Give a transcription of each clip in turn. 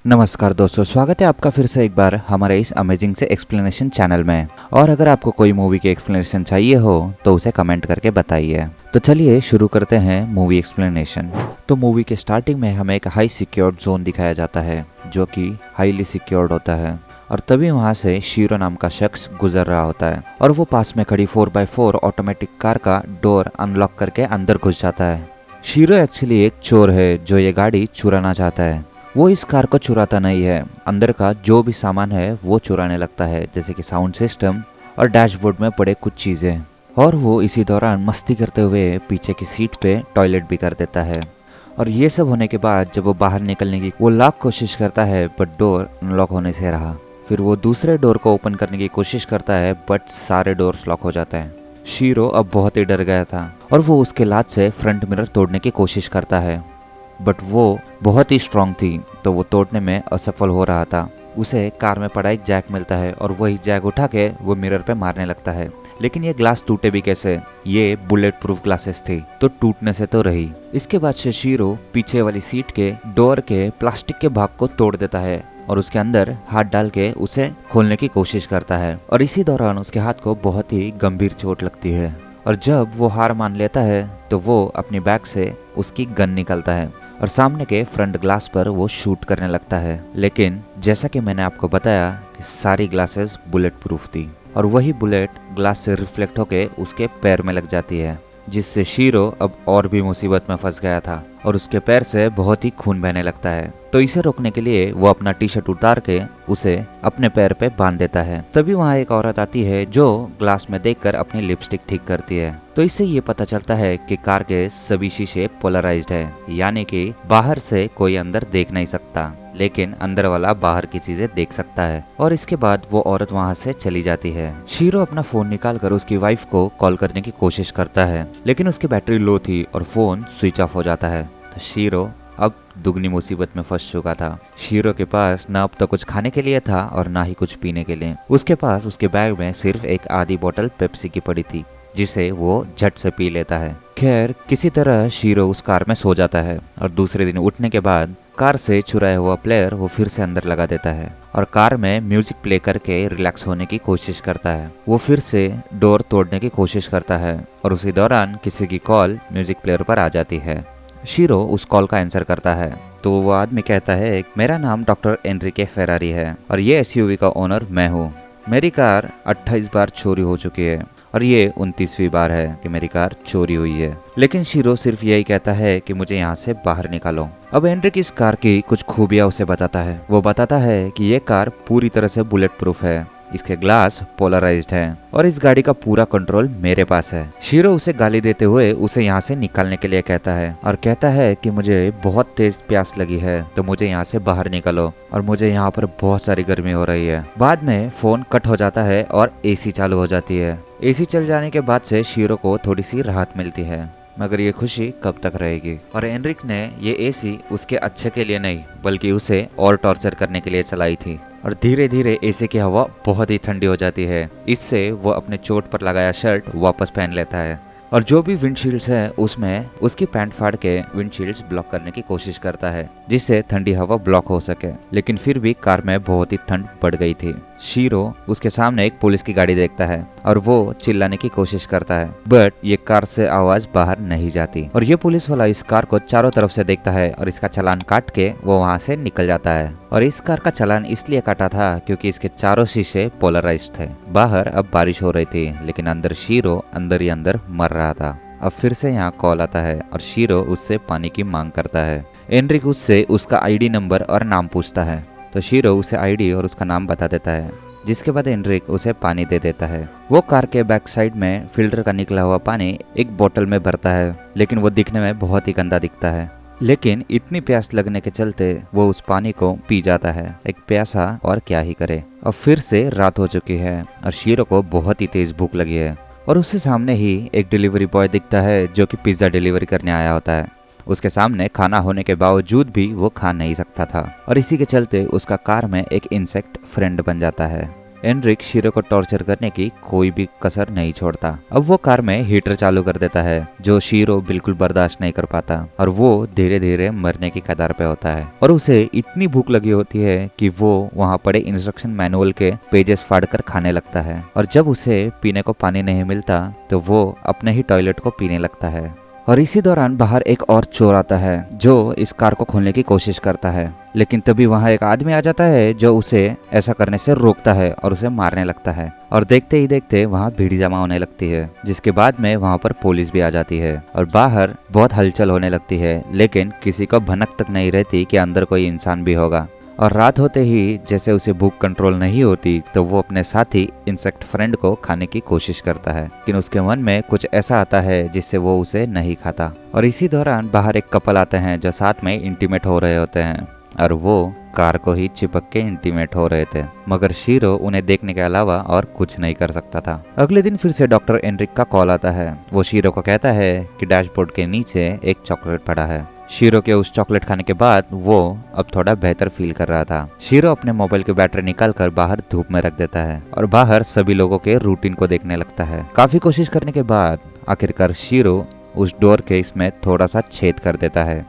नमस्कार दोस्तों, स्वागत है आपका फिर से एक बार हमारे इस अमेजिंग से एक्सप्लेनेशन चैनल में। और अगर आपको कोई मूवी की एक्सप्लेनेशन चाहिए हो तो उसे कमेंट करके बताइए। तो चलिए शुरू करते हैं मूवी एक्सप्लेनेशन। तो मूवी के स्टार्टिंग में हमें एक हाई सिक्योर्ड जोन दिखाया जाता है जो कि हाईली सिक्योर्ड होता है। और तभी वहाँ से शीरो नाम का शख्स गुजर रहा होता है और वो पास में खड़ी 4x4 ऑटोमेटिक कार का डोर अनलॉक करके अंदर घुस जाता है। शीरो एक्चुअली एक चोर है जो ये गाड़ी चुराना चाहता है। वो इस कार को चुराता नहीं है, अंदर का जो भी सामान है वो चुराने लगता है, जैसे कि साउंड सिस्टम और डैशबोर्ड में पड़े कुछ चीज़ें। और वो इसी दौरान मस्ती करते हुए पीछे की सीट पे टॉयलेट भी कर देता है। और ये सब होने के बाद जब वो बाहर निकलने की वो लाख कोशिश करता है बट डोर अनलॉक होने से रहा। फिर वो दूसरे डोर को ओपन करने की कोशिश करता है बट सारे डोर्स लॉक हो जाते हैं। शीरो अब बहुत ही डर गया था और वो उसके लात से फ्रंट मिरर तोड़ने की कोशिश करता है बट वो बहुत ही स्ट्रांग थी तो वो तोड़ने में असफल हो रहा था। उसे कार में पड़ा एक जैक मिलता है और वही जैक उठा के वो मिरर पे मारने लगता है। लेकिन ये ग्लास टूटे भी कैसे, ये बुलेट प्रूफ ग्लासेस थी तो टूटने से तो रही। इसके बाद से शीरो पीछे वाली सीट के डोर के प्लास्टिक के भाग को तोड़ देता है और उसके अंदर हाथ डाल के उसे खोलने की कोशिश करता है। और इसी दौरान उसके हाथ को बहुत ही गंभीर चोट लगती है। और जब वो हार मान लेता है तो वो अपनी बैग से उसकी गन निकालता है और सामने के फ्रंट ग्लास पर वो शूट करने लगता है। लेकिन जैसा कि मैंने आपको बताया कि सारी ग्लासेस बुलेट प्रूफ थी और वही बुलेट ग्लास से रिफ्लेक्ट होके उसके पैर में लग जाती है, जिससे शीरो अब और भी मुसीबत में फंस गया था और उसके पैर से बहुत ही खून बहने लगता है। तो इसे रोकने के लिए वो अपना टी शर्ट उतार के उसे अपने पैर पे बांध देता है। तभी वहाँ एक औरत आती है जो ग्लास में देखकर अपनी लिपस्टिक ठीक करती है। तो इससे ये पता चलता है कि कार के सभी शीशे पोलराइज्ड है, यानी कि बाहर से कोई अंदर देख नहीं सकता लेकिन अंदर वाला बाहर की चीजें देख सकता है। और इसके बाद वो औरत वहाँ से चली जाती है। शीरो अपना फोन निकाल कर उसकी वाइफ को कॉल करने की कोशिश करता है लेकिन उसकी बैटरी लो थी और फोन स्विच ऑफ हो जाता है। तो शीरो अब दुगनी मुसीबत में फंस चुका था। शीरो के पास ना अब तो कुछ खाने के लिए था और ना ही कुछ पीने के लिए। उसके पास उसके बैग में सिर्फ एक आधी बोतल पेप्सी की पड़ी थी जिसे वो झट से पी लेता है। खैर किसी तरह शीरो उस कार में सो जाता है और दूसरे दिन उठने के बाद कार से चुराया हुआ प्लेयर वो फिर से अंदर लगा देता है और कार में म्यूजिक प्ले करके रिलैक्स होने की कोशिश करता है। वो फिर से डोर तोड़ने की कोशिश करता है और उसी दौरान किसी की कॉल म्यूजिक प्लेयर पर आ जाती है। शीरो उस कॉल का आंसर करता है तो वो आदमी कहता है, मेरा नाम डॉक्टर एनरिके फेरारी है और ये एसयूवी का ओनर मैं हूँ। मेरी कार 28 बार चोरी हो चुकी है और ये 29वीं बार है कि मेरी कार चोरी हुई है। लेकिन शीरो सिर्फ यही कहता है कि मुझे यहाँ से बाहर निकालो। अब एनरिक इस कार की कुछ खूबियां उसे बताता है। वो बताता है कि ये कार पूरी तरह से बुलेट प्रूफ है, इसके ग्लास पोलराइज्ड हैं और इस गाड़ी का पूरा कंट्रोल मेरे पास है। शीरो उसे गाली देते हुए उसे यहाँ से निकालने के लिए कहता है और कहता है कि मुझे बहुत तेज प्यास लगी है तो मुझे यहाँ से बाहर निकालो और मुझे यहाँ पर बहुत सारी गर्मी हो रही है। बाद में फोन कट हो जाता है और एसी चालू हो जाती है। एसी चल जाने के बाद से शीरो को थोड़ी सी राहत मिलती है, मगर ये खुशी कब तक रहेगी। और एनरिक ने ये एसी उसके अच्छे के लिए नहीं बल्कि उसे और टॉर्चर करने के लिए चलाई थी। और धीरे धीरे एसी की हवा बहुत ही ठंडी हो जाती है। इससे वो अपने चोट पर लगाया शर्ट वापस पहन लेता है और जो भी विंडशील्ड्स है उसमें उसकी पैंट फाड़ के विंडशील्ड्स ब्लॉक करने की कोशिश करता है जिससे ठंडी हवा ब्लॉक हो सके। लेकिन फिर भी कार में बहुत ही ठंड बढ़ गई थी। शीरो उसके सामने एक पुलिस की गाड़ी देखता है और वो चिल्लाने की कोशिश करता है बट ये कार से आवाज बाहर नहीं जाती। और ये पुलिस वाला इस कार को चारों तरफ से देखता है और इसका चालान काट के वो वहाँ से निकल जाता है। और इस कार का चालान इसलिए काटा था क्योंकि इसके चारों शीशे पोलराइज्ड थे। बाहर अब बारिश हो रही थी लेकिन अंदर शीरो अंदर ही अंदर मर रहा था। अब फिर से यहाँ कॉल आता है और शीरो उससे पानी की मांग करता है। एनरिक उससे उसका आईडी नंबर और नाम पूछता है तो शीरो उसे आईडी और उसका नाम बता देता है, जिसके बाद एनरिक उसे पानी दे देता है। वो कार के बैक साइड में फिल्टर का निकला हुआ पानी एक बोतल में भरता है लेकिन वो दिखने में बहुत ही गंदा दिखता है। लेकिन इतनी प्यास लगने के चलते वो उस पानी को पी जाता है। एक प्यासा और क्या ही करे। अब फिर से रात हो चुकी है और शीरो को बहुत ही तेज भूख लगी है और उसके सामने ही एक डिलीवरी बॉय दिखता है जो कि पिज्जा डिलीवरी करने आया होता है। उसके सामने खाना होने के बावजूद भी वो खा नहीं सकता था और इसी के चलते उसका कार में एक इंसेक्ट फ्रेंड बन जाता है। एनरिक शीरो को टॉर्चर करने की कोई भी कसर नहीं छोड़ता। अब वो कार में हीटर चालू कर देता है जो शीरो बिल्कुल बर्दाश्त नहीं कर पाता और वो धीरे धीरे मरने की कगार पे होता है और उसे इतनी भूख लगी होती है कि वो वहाँ पड़े इंस्ट्रक्शन मैनुअल के पेजेस फाड़कर खाने लगता है और जब उसे पीने को पानी नहीं मिलता तो वो अपने ही टॉयलेट को पीने लगता है। और इसी दौरान बाहर एक और चोर आता है जो इस कार को खोलने की कोशिश करता है, लेकिन तभी वहाँ एक आदमी आ जाता है जो उसे ऐसा करने से रोकता है और उसे मारने लगता है और देखते ही देखते वहाँ भीड़ जमा होने लगती है, जिसके बाद में वहाँ पर पुलिस भी आ जाती है और बाहर बहुत हलचल होने लगती है, लेकिन किसी को भनक तक नहीं रहती कि अंदर कोई इंसान भी होगा। और रात होते ही जैसे उसे भूख कंट्रोल नहीं होती तो वो अपने साथी इंसेक्ट फ्रेंड को खाने की कोशिश करता है, लेकिन उसके मन में कुछ ऐसा आता है जिससे वो उसे नहीं खाता। और इसी दौरान बाहर एक कपल आते हैं जो साथ में इंटीमेट हो रहे होते हैं और वो कार को ही चिपक के इंटीमेट हो रहे थे, मगर शीरो उन्हें देखने के अलावा और कुछ नहीं कर सकता था। अगले दिन फिर से डॉक्टर एनरिक का कॉल आता है। वो शीरो को कहता है कि डैशबोर्ड के नीचे एक चॉकलेट पड़ा है। शीरो के उस चॉकलेट खाने के बाद वो अब थोड़ा बेहतर फील कर रहा था। शीरो अपने मोबाइल की बैटरी निकालकर बाहर धूप में रख देता है और बाहर सभी लोगों के रूटीन को देखने लगता है। काफी कोशिश करने के बाद आखिरकार शीरो उस डोर के इसमें थोड़ा सा छेद कर देता है,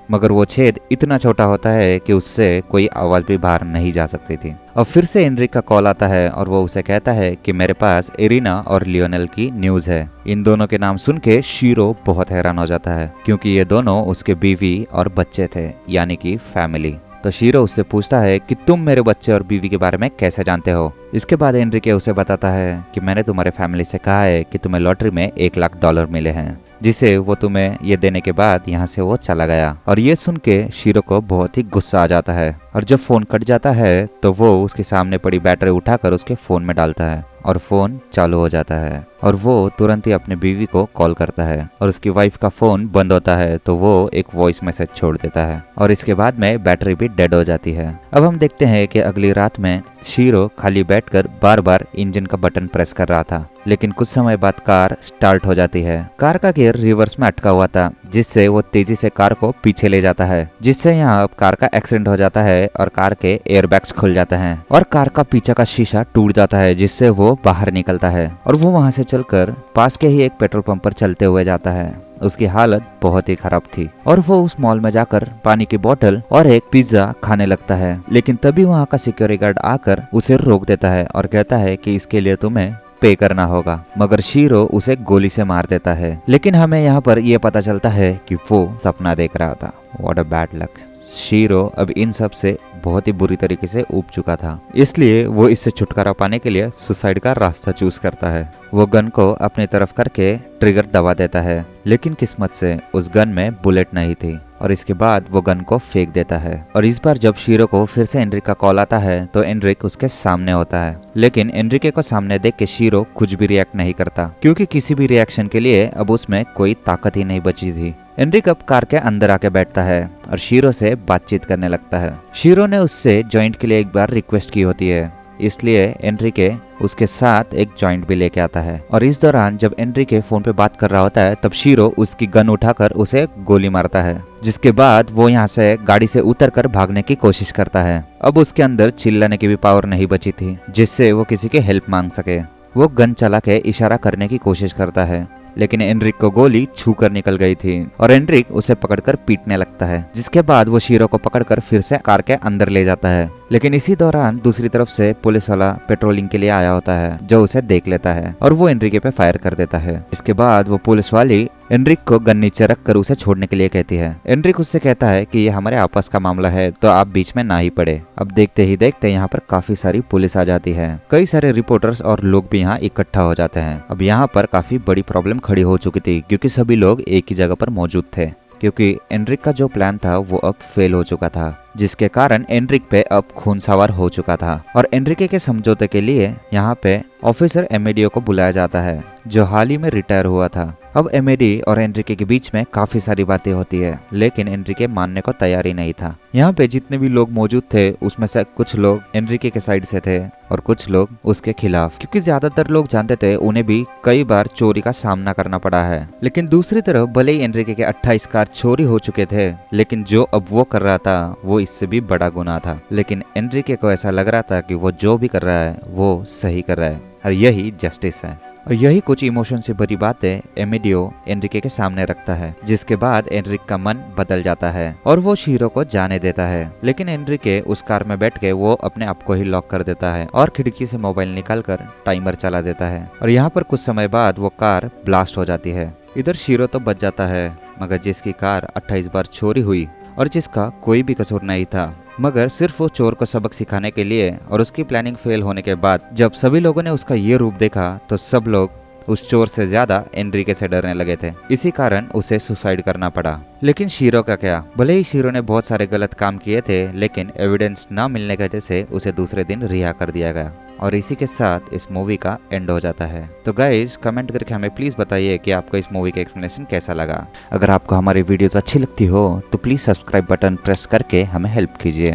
मगर वो छेद इतना छोटा होता है कि उससे कोई आवाज भी बाहर नहीं जा सकती थी। अब फिर से एनरिक का कॉल आता है और वो उसे कहता है कि मेरे पास इरिना और लियोनेल की न्यूज है। इन दोनों के नाम सुन के शीरो बहुत हैरान हो जाता है क्योंकि ये दोनों उसके बीवी और बच्चे थे, यानी कि फैमिली। तो शीरो उससे पूछता है कि तुम मेरे बच्चे और बीवी के बारे में कैसे जानते हो। इसके बाद एनरिके उसे बताता है कि मैंने तुम्हारे फैमिली से कहा है कि तुम्हें लॉटरी में $1,00,000 मिले हैं, जिसे वो तुम्हें ये देने के बाद यहाँ से वो चला गया। और ये सुन के शीरो को बहुत ही गुस्सा आ जाता है और जब फोन कट जाता है तो वो उसके सामने पड़ी बैटरी उठाकर उसके फोन में डालता है और फोन चालू हो जाता है और वो तुरंत ही अपने बीवी को कॉल करता है और उसकी वाइफ का फोन बंद होता है तो वो एक वॉइस मैसेज छोड़ देता है और इसके बाद में बैटरी भी डेड हो जाती है। अब हम देखते हैं कि अगली रात में शीरो खाली बैठकर बार बार इंजन का बटन प्रेस कर रहा था, लेकिन कुछ समय बाद कार स्टार्ट हो जाती है। कार का गियर रिवर्स में अटका हुआ था, जिससे वो तेजी से कार को पीछे ले जाता है, जिससे यहाँ कार का एक्सीडेंट हो जाता है और कार के एयरबैग्स खुल जाते हैं और कार का पीछे का शीशा टूट जाता है, जिससे वो बाहर निकलता है और वो वहाँ से चलकर पास के ही एक पेट्रोल पंप पर चलते हुए जाता है। उसकी हालत बहुत ही खराब थी और वो उस मॉल में जाकर पानी की बोतल और एक पिज्जा खाने लगता है, लेकिन तभी वहाँ का सिक्योरिटी गार्ड आकर उसे रोक देता है और कहता है कि इसके लिए तुम्हें पे करना होगा, मगर शीरो उसे गोली से मार देता है। लेकिन हमें यहाँ पर यह पता चलता है कि वो सपना देख रहा था। What a bad luck. Shero अब इन सब से बहुत ही बुरी तरीके से ऊब चुका था, इसलिए वो इससे छुटकारा पाने के लिए सुसाइड का रास्ता चूज करता है। वो गन को अपनी तरफ करके ट्रिगर दबा देता है, लेकिन किस्मत से उस गन में बुलेट नहीं थी और इसके बाद वो गन को फेंक देता है। और इस बार जब शीरो को फिर से एनरिक का कॉल आता है तो एनरिक उसके सामने होता है, लेकिन एनरिके को सामने देख के शीरो कुछ भी रिएक्ट नहीं करता क्योंकि किसी भी रिएक्शन के लिए अब उसमें कोई ताकत ही नहीं बची थी। एनरिक अब कार के अंदर आके बैठता है और शीरो से बातचीत करने लगता है। शीरो ने उससे जॉइंट के लिए एक बार रिक्वेस्ट की होती है, इसलिए एनरिके उसके साथ एक जॉइंट भी लेके आता है। और इस दौरान जब एनरिके फोन पे बात कर रहा होता है तब शीरो उसकी गन उठाकर उसे गोली मारता है, जिसके बाद वो यहाँ से गाड़ी से उतरकर भागने की कोशिश करता है। अब उसके अंदर चिल्लाने की भी पावर नहीं बची थी जिससे वो किसी की हेल्प मांग सके। वो गन चला के इशारा करने की कोशिश करता है, लेकिन एनरिक को गोली छू कर निकल गई थी और एनरिक उसे पकड़कर पीटने लगता है, जिसके बाद वो शीरो को पकड़कर फिर से कार के अंदर ले जाता है। लेकिन इसी दौरान दूसरी तरफ से पुलिस वाला पेट्रोलिंग के लिए आया होता है जो उसे देख लेता है और वो एनरिके पे फायर कर देता है। इसके बाद वो पुलिस वाली एनरिक को गन नीचे रख कर उसे छोड़ने के लिए कहती है। एनरिक उससे कहता है कि ये हमारे आपस का मामला है तो आप बीच में ना ही पड़े। अब देखते ही देखते यहाँ पर काफी सारी पुलिस आ जाती है। कई सारे रिपोर्टर्स और लोग भी यहाँ इकट्ठा हो जाते हैं। अब यहाँ पर काफी बड़ी प्रॉब्लम खड़ी हो चुकी थी क्योंकि सभी लोग एक ही जगह पर मौजूद थे, क्योंकि एनरिक का जो प्लान था वो अब फेल हो चुका था, जिसके कारण एनरिक पे अब खून सवार हो चुका था। और एनरिके के समझौते के लिए यहाँ पे ऑफिसर एमेडियो को बुलाया जाता है जो हाल ही में रिटायर हुआ था। अब एमिडी और एनरिके के बीच में काफी सारी बातें होती है, लेकिन एनरिके मानने को तैयार ही नहीं था। यहाँ पे जितने भी लोग मौजूद थे उसमें से कुछ लोग एनरिके के साइड से थे और कुछ लोग उसके खिलाफ, क्योंकि ज्यादातर लोग जानते थे उन्हें भी कई बार चोरी का सामना करना पड़ा है। लेकिन दूसरी तरफ भले ही एनरिके के 28 कार चोरी हो चुके थे, लेकिन जो अब वो कर रहा था वो इससे भी बड़ा गुनाह था। लेकिन एनरिके को ऐसा लग रहा था कि वो जो भी कर रहा है वो सही कर रहा है और यही जस्टिस है। और यही कुछ इमोशन से भरी बातें एमिडियो एनरिके के सामने रखता है, जिसके बाद एनरिक का मन बदल जाता है और वो शीरो को जाने देता है। लेकिन एनरिके उस कार में बैठ के वो अपने आप को ही लॉक कर देता है और खिड़की से मोबाइल निकालकर टाइमर चला देता है। और यहाँ पर कुछ समय बाद वो कार ब्लास्ट हो जाती है। इधर शीरो तो बच जाता है, मगर जिसकी कार 28 बार चोरी हुई और जिसका कोई भी कसूर नहीं था, मगर सिर्फ वो चोर को सबक सिखाने के लिए और उसकी प्लानिंग फेल होने के बाद जब सभी लोगों ने उसका ये रूप देखा तो सब लोग उस चोर से ज्यादा एनरिके से डरने लगे थे। इसी कारण उसे सुसाइड करना पड़ा। लेकिन शीरो का क्या, भले ही शीरो ने बहुत सारे गलत काम किए थे, लेकिन एविडेंस न मिलने की वजह से उसे दूसरे दिन रिहा कर दिया गया। और इसी के साथ इस मूवी का एंड हो जाता है। तो गाइज कमेंट करके हमें प्लीज बताइए कि आपको इस मूवी का एक्सप्लेनेशन कैसा लगा। अगर आपको हमारी वीडियोस अच्छी लगती हो तो प्लीज सब्सक्राइब बटन प्रेस करके हमें हेल्प कीजिए।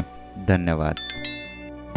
धन्यवाद।